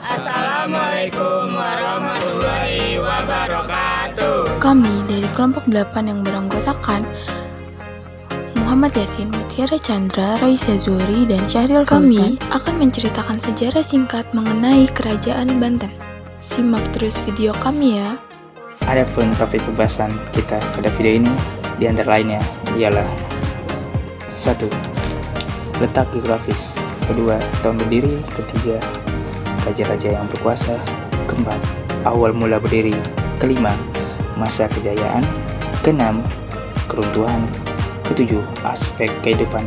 Assalamualaikum warahmatullahi wabarakatuh. Kami dari kelompok 8 yang beranggotakan Muhammad Yasin, Mutiara Chandra, Raisa Zuri, dan Syahril Fauzan akan menceritakan sejarah singkat mengenai Kerajaan Banten. Simak terus video kami ya. Adapun topik pembahasan kita pada video ini di antara lainnya ialah 1. Letak geografis. 2. Tahun berdiri. 3. Raja-raja yang berkuasa. 4. Awal mula berdiri. 5. Masa kejayaan. 6. Keruntuhan. 7. Aspek kehidupan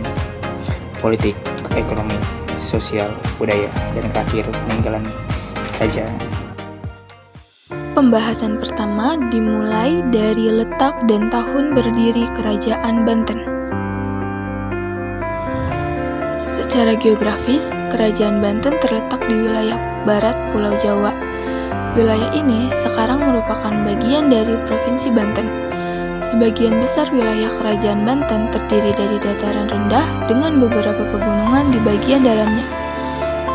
politik, ekonomi, sosial, budaya, dan terakhir peninggalan raja. Pembahasan pertama dimulai dari letak dan tahun berdiri Kerajaan Banten. Secara geografis, Kerajaan Banten terletak di wilayah barat Pulau Jawa. Wilayah ini sekarang merupakan bagian dari Provinsi Banten. Sebagian besar wilayah Kerajaan Banten terdiri dari dataran rendah dengan beberapa pegunungan di bagian dalamnya.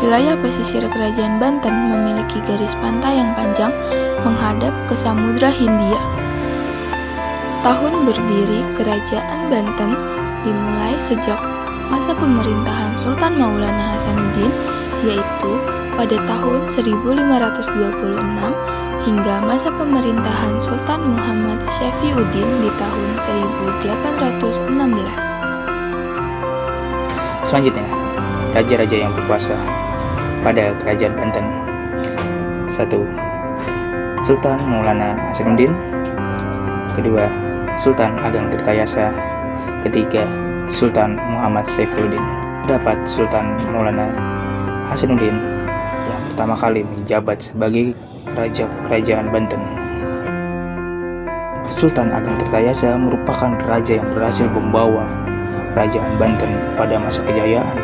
Wilayah pesisir Kerajaan Banten memiliki garis pantai yang panjang menghadap ke Samudra Hindia. Tahun berdiri Kerajaan Banten dimulai sejak masa pemerintahan Sultan Maulana Hasanuddin, yaitu pada tahun 1526 hingga masa pemerintahan Sultan Muhammad Syafiuddin di tahun 1816. Selanjutnya, raja-raja yang berkuasa pada Kerajaan Banten. 1. Sultan Maulana Hasanuddin. 2. Sultan Ageng Tirtayasa. 3. Sultan Muhammad Saifuddin. Terdapat Sultan Maulana Hasanuddin yang pertama kali menjabat sebagai Raja Kerajaan Banten. Sultan Ageng Tirtayasa merupakan raja yang berhasil membawa Kerajaan Banten pada masa kejayaan.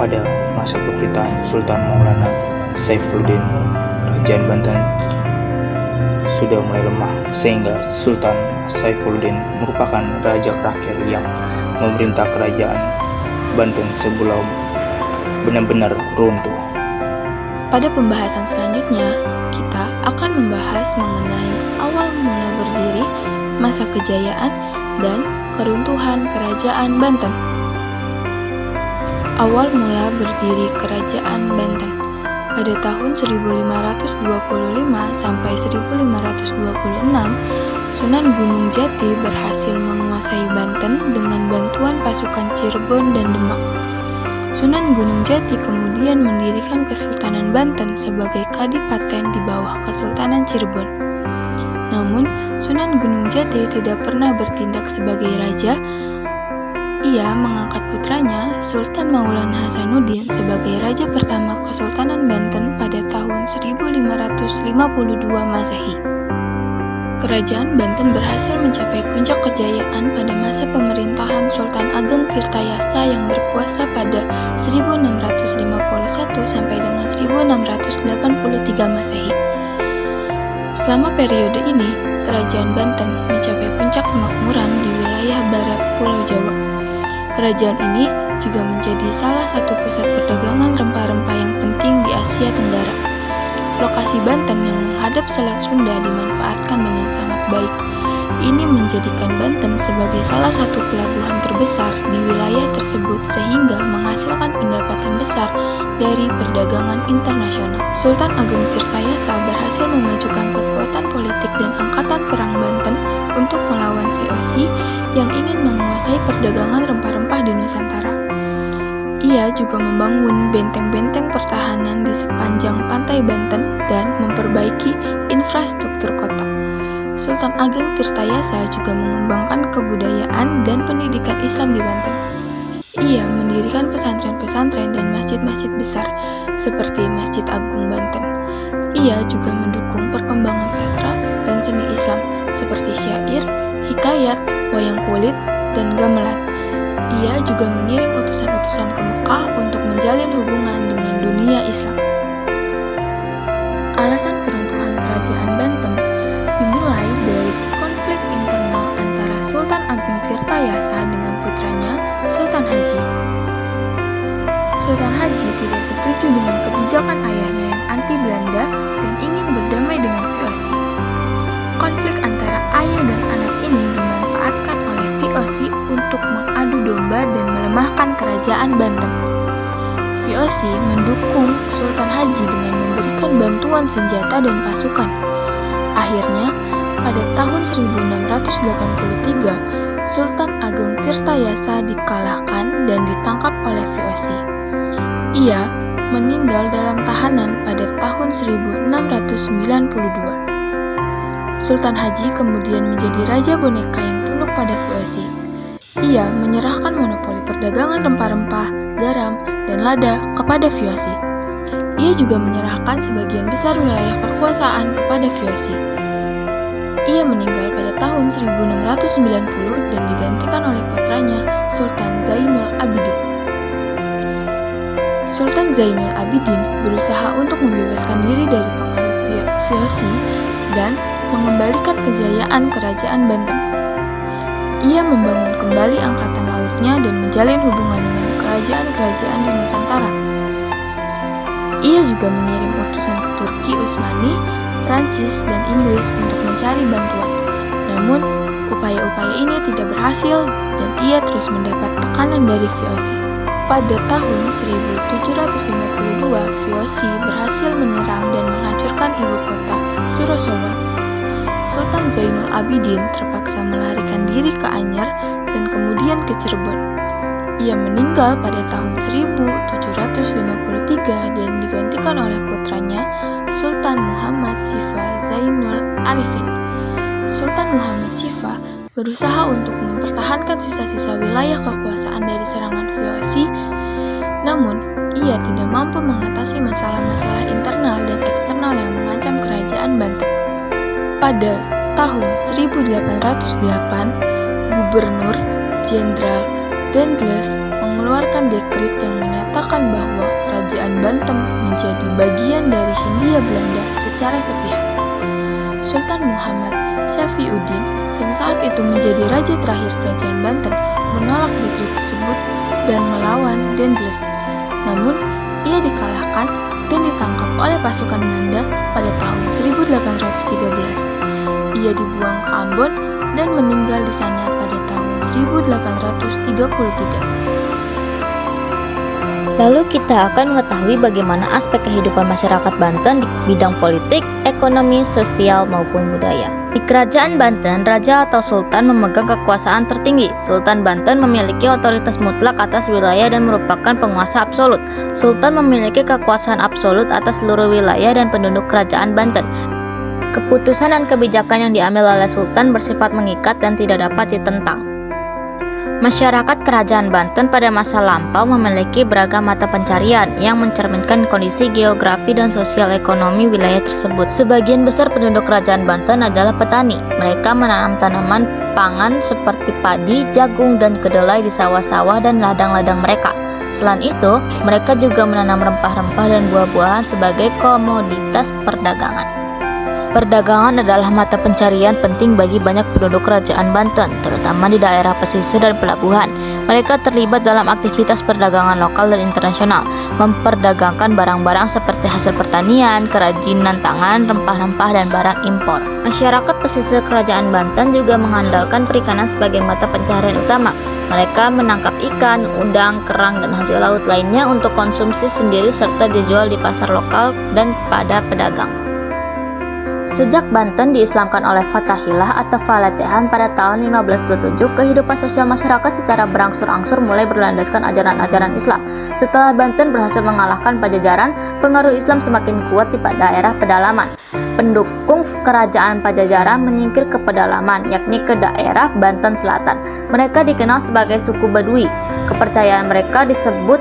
Pada masa pemerintahan Sultan Maulana Saifuddin, Kerajaan Banten sudah mulai lemah, sehingga Sultan Saifuddin merupakan raja terakhir yang memerintah Kerajaan Banten sebelum benar-benar runtuh. Pada pembahasan selanjutnya, kita akan membahas mengenai awal mula berdiri, masa kejayaan, dan keruntuhan Kerajaan Banten. Awal mula berdiri Kerajaan Banten. Pada tahun 1525 sampai 1526, Sunan Gunung Jati berhasil menguasai Banten dengan bantuan pasukan Cirebon dan Demak. Sunan Gunung Jati kemudian mendirikan Kesultanan Banten sebagai kadipaten di bawah Kesultanan Cirebon. Namun, Sunan Gunung Jati tidak pernah bertindak sebagai raja. Ia mengangkat putranya, Sultan Maulana Hasanuddin, sebagai raja pertama Kesultanan Banten pada tahun 1552 Masehi. Kerajaan Banten berhasil mencapai puncak kejayaan pada masa pemerintahan Sultan Ageng Tirtayasa yang berkuasa pada 1651 sampai dengan 1683 Masehi. Selama periode ini, Kerajaan Banten mencapai puncak kemakmuran di wilayah barat Pulau Jawa. Kerajaan ini juga menjadi salah satu pusat perdagangan rempah-rempah yang penting di Asia Tenggara. Lokasi Banten yang menghadap Selat Sunda dimanfaatkan dengan sangat baik. Ini menjadikan Banten sebagai salah satu pelabuhan terbesar di wilayah tersebut sehingga menghasilkan pendapatan besar dari perdagangan internasional. Sultan Ageng Tirtayasa berhasil memajukan kekuatan politik dan angkatan perang Banten untuk melawan VOC yang ingin menguasai perdagangan rempah-rempah di Nusantara. Ia juga membangun benteng-benteng pertahanan di sepanjang pantai Banten dan memperbaiki infrastruktur kota. Sultan Ageng Tirtayasa juga mengembangkan kebudayaan dan pendidikan Islam di Banten. Ia mendirikan pesantren-pesantren dan masjid-masjid besar seperti Masjid Agung Banten. Ia juga mendukung perkembangan sastra dan seni Islam seperti syair, hikayat, wayang kulit, dan gamelan. Ia juga mengirim utusan-utusan ke Mekah untuk menjalin hubungan dengan dunia Islam. Alasan keruntuhan Kerajaan Banten dimulai dari konflik internal antara Sultan Ageng Tirtayasa dengan putranya Sultan Haji. Sultan Haji tidak setuju dengan kebijakan ayahnya yang anti Belanda dan ingin berdamai dengan VOC. Konflik antara ayah dan anak ini dimanfaatkan oleh VOC untuk mengadu domba dan melemahkan kerajaan Banten. VOC mendukung Sultan Haji dengan memberikan bantuan senjata dan pasukan. Akhirnya, pada tahun 1683, Sultan Ageng Tirtayasa dikalahkan dan ditangkap oleh VOC. Ia meninggal dalam tahanan pada tahun 1692. Sultan Haji kemudian menjadi raja boneka yang tunduk pada VOC. Ia menyerahkan monopoli perdagangan rempah-rempah, garam, dan lada kepada VOC. Ia juga menyerahkan sebagian besar wilayah kekuasaan kepada VOC. Ia meninggal pada tahun 1690 dan digantikan oleh putranya Sultan Zainul Abidin. Sultan Zainul Abidin berusaha untuk membebaskan diri dari pengaruh VOC dan mengembalikan kejayaan kerajaan Banten. Ia membangun kembali angkatan lautnya dan menjalin hubungan dengan kerajaan-kerajaan di Nusantara. Ia juga mengirim utusan ke Turki Utsmani, Prancis, dan Inggris untuk mencari bantuan. Namun, upaya-upaya ini tidak berhasil dan ia terus mendapat tekanan dari VOC. Pada tahun 1752, VOC berhasil menyerang dan menghancurkan ibu kota Surosowo. Sultan Zainul Abidin terpaksa melarikan diri ke Anyer dan kemudian ke Cirebon. Ia meninggal pada tahun 1753 dan digantikan oleh putranya Sultan Muhammad Sifah Zainul Arifin. Sultan Muhammad Sifah berusaha untuk mempertahankan sisa-sisa wilayah kekuasaan dari serangan VOC, namun ia tidak mampu mengatasi masalah-masalah internal dan eksternal yang mengancam kerajaan Banten. Pada tahun 1808, Gubernur Jenderal Dendles mengeluarkan dekret yang menyatakan bahwa kerajaan Banten menjadi bagian dari Hindia Belanda secara sepihak. Sultan Muhammad Syafiuddin yang saat itu menjadi raja terakhir kerajaan Banten menolak dekret tersebut dan melawan Dendles. Namun, ia dikalahkan dan ditangkap oleh pasukan Belanda pada tahun 1813. Ia dibuang ke Ambon dan meninggal di sana pada tahun 1833. Lalu kita akan mengetahui bagaimana aspek kehidupan masyarakat Banten di bidang politik, ekonomi, sosial, maupun budaya. Di Kerajaan Banten, Raja atau Sultan memegang kekuasaan tertinggi. Sultan Banten memiliki otoritas mutlak atas wilayah dan merupakan penguasa absolut. Sultan memiliki kekuasaan absolut atas seluruh wilayah dan penduduk Kerajaan Banten. Keputusan dan kebijakan yang diambil oleh Sultan bersifat mengikat dan tidak dapat ditentang. Masyarakat Kerajaan Banten pada masa lampau memiliki beragam mata pencarian yang mencerminkan kondisi geografi dan sosial ekonomi wilayah tersebut. Sebagian besar penduduk Kerajaan Banten adalah petani. Mereka menanam tanaman pangan seperti padi, jagung, dan kedelai di sawah-sawah dan ladang-ladang mereka. Selain itu, mereka juga menanam rempah-rempah dan buah-buahan sebagai komoditas perdagangan. Perdagangan adalah mata pencarian penting bagi banyak penduduk Kerajaan Banten, terutama di daerah pesisir dan pelabuhan. Mereka terlibat dalam aktivitas perdagangan lokal dan internasional, memperdagangkan barang-barang seperti hasil pertanian, kerajinan tangan, rempah-rempah, dan barang impor. Masyarakat pesisir Kerajaan Banten juga mengandalkan perikanan sebagai mata pencarian utama. Mereka menangkap ikan, udang, kerang, dan hasil laut lainnya untuk konsumsi sendiri serta dijual di pasar lokal dan pada pedagang. Sejak Banten diislamkan oleh Fatahillah atau Falatehan pada tahun 1527, kehidupan sosial masyarakat secara berangsur-angsur mulai berlandaskan ajaran-ajaran Islam. Setelah Banten berhasil mengalahkan Pajajaran, pengaruh Islam semakin kuat di daerah pedalaman. Pendukung kerajaan Pajajaran menyingkir ke pedalaman, yakni ke daerah Banten Selatan. Mereka dikenal sebagai suku Badui. Kepercayaan mereka disebut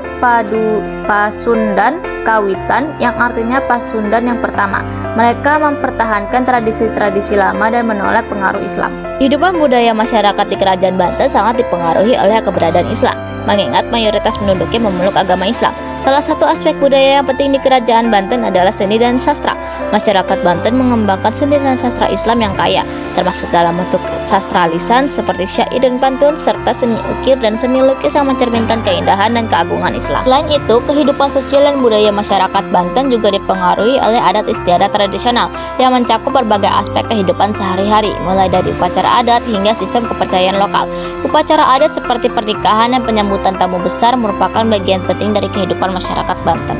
Pasundan Kawitan, yang artinya Pasundan yang pertama. Mereka mempertahankan tradisi-tradisi lama dan menolak pengaruh Islam. Kehidupan budaya masyarakat di Kerajaan Banten sangat dipengaruhi oleh keberadaan Islam, mengingat mayoritas penduduknya memeluk agama Islam. Salah satu aspek budaya yang penting di Kerajaan Banten adalah seni dan sastra. Masyarakat Banten mengembangkan seni dan sastra Islam yang kaya, termasuk dalam bentuk sastra lisan seperti syair dan pantun, serta seni ukir dan seni lukis yang mencerminkan keindahan dan keagungan Islam. Selain itu, kehidupan sosial dan budaya masyarakat Banten juga dipengaruhi oleh adat istiadat tradisional yang mencakup berbagai aspek kehidupan sehari-hari, mulai dari upacara adat hingga sistem kepercayaan lokal. Upacara adat seperti pernikahan dan penyambutan tamu besar merupakan bagian penting dari kehidupan masyarakat Banten.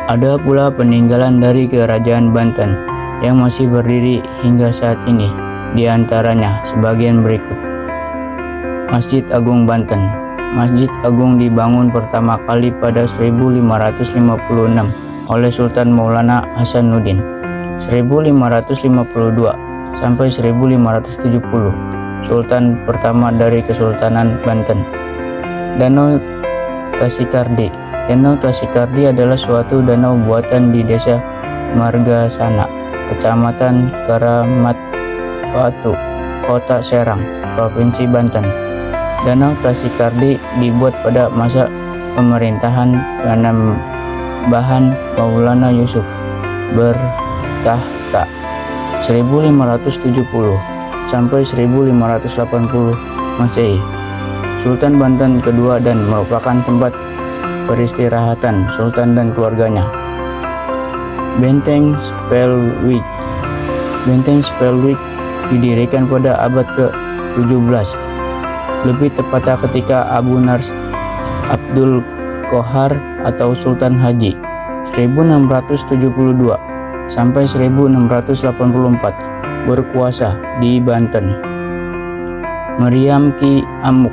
Ada pula peninggalan dari Kerajaan Banten yang masih berdiri hingga saat ini, di antaranya sebagian berikut. Masjid Agung Banten. Masjid Agung dibangun pertama kali pada 1556 oleh Sultan Maulana Hasanuddin 1552 sampai 1570, Sultan pertama dari Kesultanan Banten. Danau Tasikardi. Danau Tasikardi adalah suatu danau buatan di desa Margasana, Kecamatan Karamatwatu, Kota Serang, Provinsi Banten. Danau Tasikardi dibuat pada masa pemerintahan Panembahan Maulana Yusuf bertahta 1570 sampai 1580 Masehi. Sultan Banten kedua dan merupakan tempat peristirahatan Sultan dan keluarganya. Benteng Spelwick. Benteng Spelwick didirikan pada abad ke-17, lebih tepatnya ketika Abu Nars Abdul Qohar atau Sultan Haji 1672 sampai 1684 berkuasa di Banten. Meriam Ki Amuk.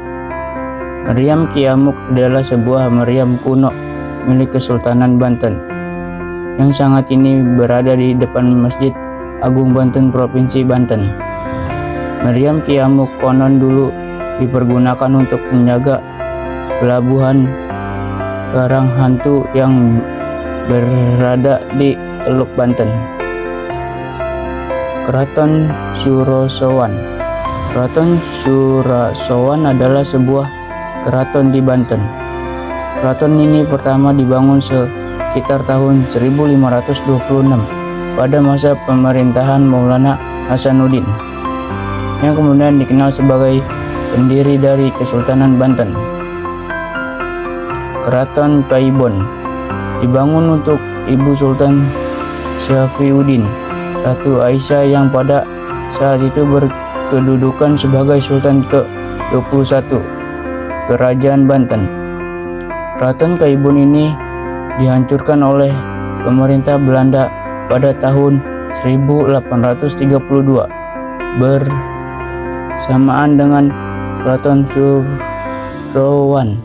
Meriam Ki Amuk adalah sebuah meriam kuno milik Kesultanan Banten yang sangat ini berada di depan Masjid Agung Banten, Provinsi Banten. Meriam Ki Amuk konon dulu dipergunakan untuk menjaga pelabuhan Karang Hantu yang berada di Teluk Banten. Keraton Surosowan. Keraton Surosowan adalah sebuah keraton di Banten. Keraton ini pertama dibangun sekitar tahun 1526 pada masa pemerintahan Maulana Hasanuddin, yang kemudian dikenal sebagai pendiri dari Kesultanan Banten. Keraton Kaibon dibangun untuk Ibu Sultan Syafiuddin, Ratu Aisyah yang pada saat itu berkedudukan sebagai Sultan ke-21 Kerajaan Banten. Keraton Kaibon ini dihancurkan oleh pemerintah Belanda pada tahun 1832 bersamaan dengan Keraton Surowan